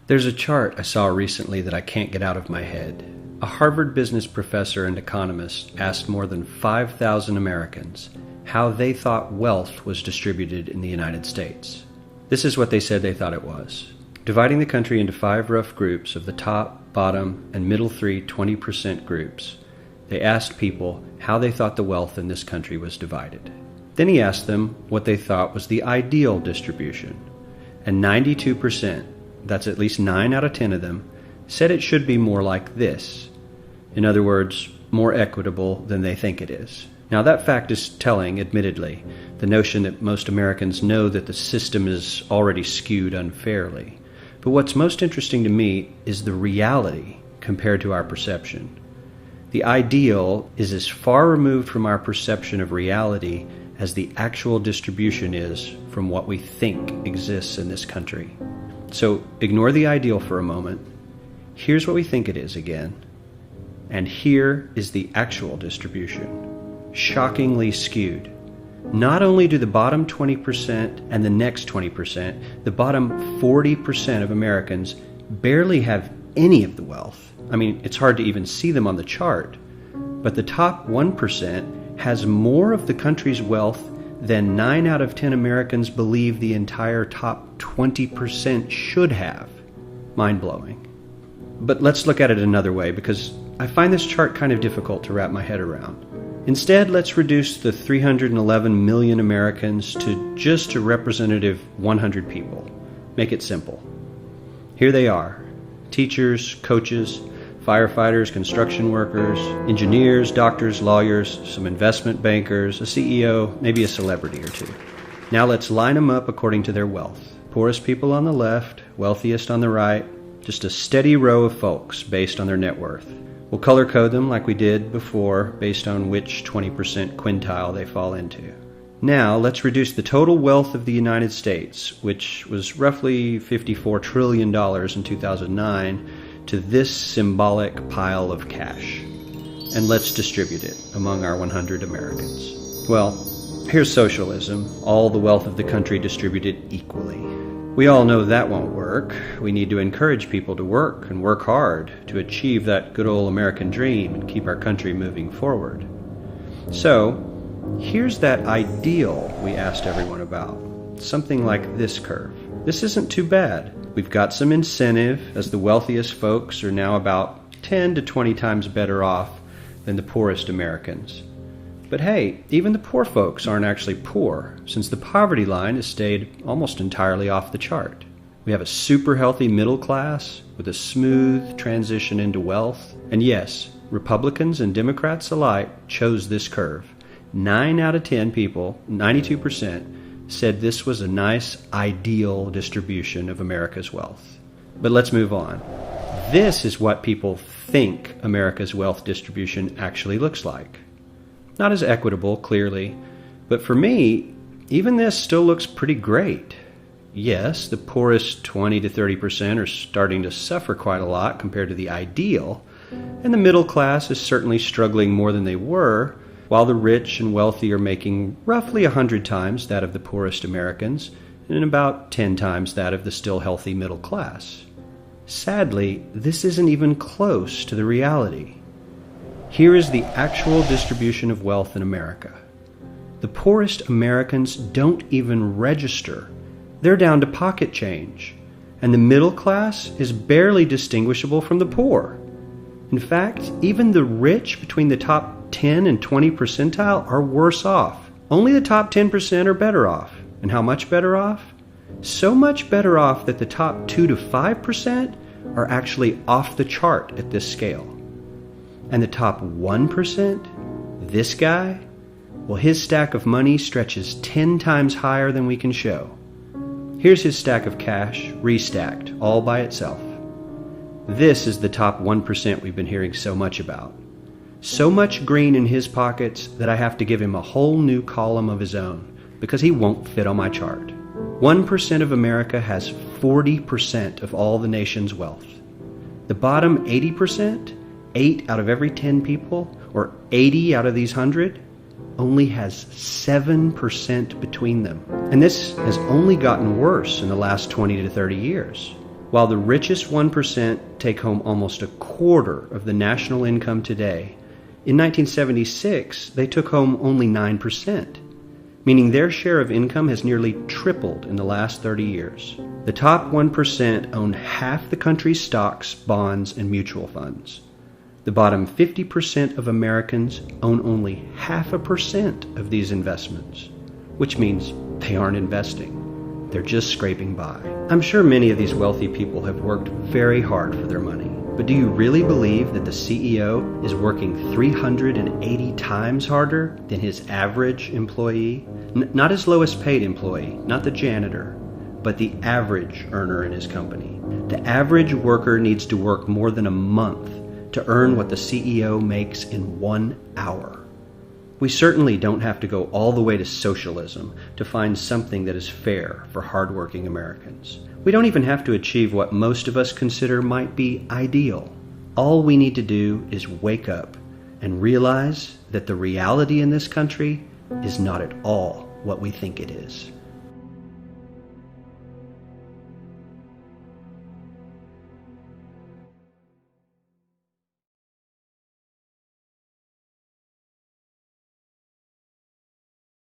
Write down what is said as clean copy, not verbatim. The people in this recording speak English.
There's a chart I saw recently that I can't get out of my head. A Harvard business professor and economist asked more than 5,000 Americans how they thought wealth was distributed in the United States. This is what they said they thought it was. Dividing the country into 5 rough groups of the top, bottom, and middle 3 20% groups, they asked people how they thought the wealth in this country was divided. Then he asked them what they thought was the ideal distribution. And 92%, that's at least 9 out of 10 of them, said it should be more like this. In other words, more equitable than they think it is. Now that fact is telling, admittedly, the notion that most Americans know that the system is already skewed unfairly. But what's most interesting to me is the reality compared to our perception. The ideal is as far removed from our perception of reality as the actual distribution is from what we think exists in this country. So ignore the ideal for a moment. Here's what we think it is again. And here is the actual distribution. Shockingly skewed. Not only do the bottom 20% and the next 20%, the bottom 40% of Americans barely have any of the wealth. I mean, it's hard to even see them on the chart. But the top 1% has more of the country's wealth than 9 out of 10 Americans believe the entire top 20% should have. Mind-blowing. But let's look at it another way, because I find this chart kind of difficult to wrap my head around. Instead, let's reduce the 311 million Americans to just a representative 100 people. Make it simple. Here they are. Teachers, coaches, firefighters, construction workers, engineers, doctors, lawyers, some investment bankers, a CEO, maybe a celebrity or two. Now let's line them up according to their wealth. Poorest people on the left, wealthiest on the right, just a steady row of folks based on their net worth. We'll color code them like we did before based on which 20% quintile they fall into. Now let's reduce the total wealth of the United States, which was roughly $54 trillion in 2009, to this symbolic pile of cash. And let's distribute it among our 100 Americans. Well, here's socialism, all the wealth of the country distributed equally. We all know that won't work. We need to encourage people to work and work hard to achieve that good old American dream and keep our country moving forward. So, here's that ideal we asked everyone about. Something like this curve. This isn't too bad. We've got some incentive, as the wealthiest folks are now about 10 to 20 times better off than the poorest Americans. But hey, even the poor folks aren't actually poor, since the poverty line has stayed almost entirely off the chart. We have a super healthy middle class with a smooth transition into wealth. And yes, Republicans and Democrats alike chose this curve. 9 out of 10 people, 92%, said this was a nice, ideal distribution of America's wealth. But let's move on. This is what people think America's wealth distribution actually looks like. Not as equitable, clearly, but for me, even this still looks pretty great. Yes, the poorest 20 to 30% are starting to suffer quite a lot compared to the ideal, and the middle class is certainly struggling more than they were, while the rich and wealthy are making roughly 100 times that of the poorest Americans, and about 10 times that of the still healthy middle class. Sadly, this isn't even close to the reality. Here is the actual distribution of wealth in America. The poorest Americans don't even register. They're down to pocket change, and the middle class is barely distinguishable from the poor. In fact, even the rich between the top 10 and 20 percentile are worse off. Only the top 10% are better off. And how much better off? So much better off that the top 2 to 5% are actually off the chart at this scale. And the top 1%, this guy, well, his stack of money stretches 10 times higher than we can show. Here's his stack of cash, restacked, all by itself. This is the top 1% we've been hearing so much about. So much green in his pockets that I have to give him a whole new column of his own, because he won't fit on my chart. 1% of America has 40% of all the nation's wealth. The bottom 80%, 8 out of every 10 people, or 80 out of these 100, only has 7% between them. And this has only gotten worse in the last 20 to 30 years. While the richest 1% take home almost a quarter of the national income today, in 1976 they took home only 9%, meaning their share of income has nearly tripled in the last 30 years. The top 1% own half the country's stocks, bonds, and mutual funds. The bottom 50% of Americans own only 0.5% of these investments, which means they aren't investing. They're just scraping by. I'm sure many of these wealthy people have worked very hard for their money. But do you really believe that the CEO is working 380 times harder than his average employee? Not his lowest paid employee, not the janitor, but the average earner in his company. The average worker needs to work more than a month to earn what the CEO makes in 1 hour. We certainly don't have to go all the way to socialism to find something that is fair for hardworking Americans. We don't even have to achieve what most of us consider might be ideal. All we need to do is wake up and realize that the reality in this country is not at all what we think it is.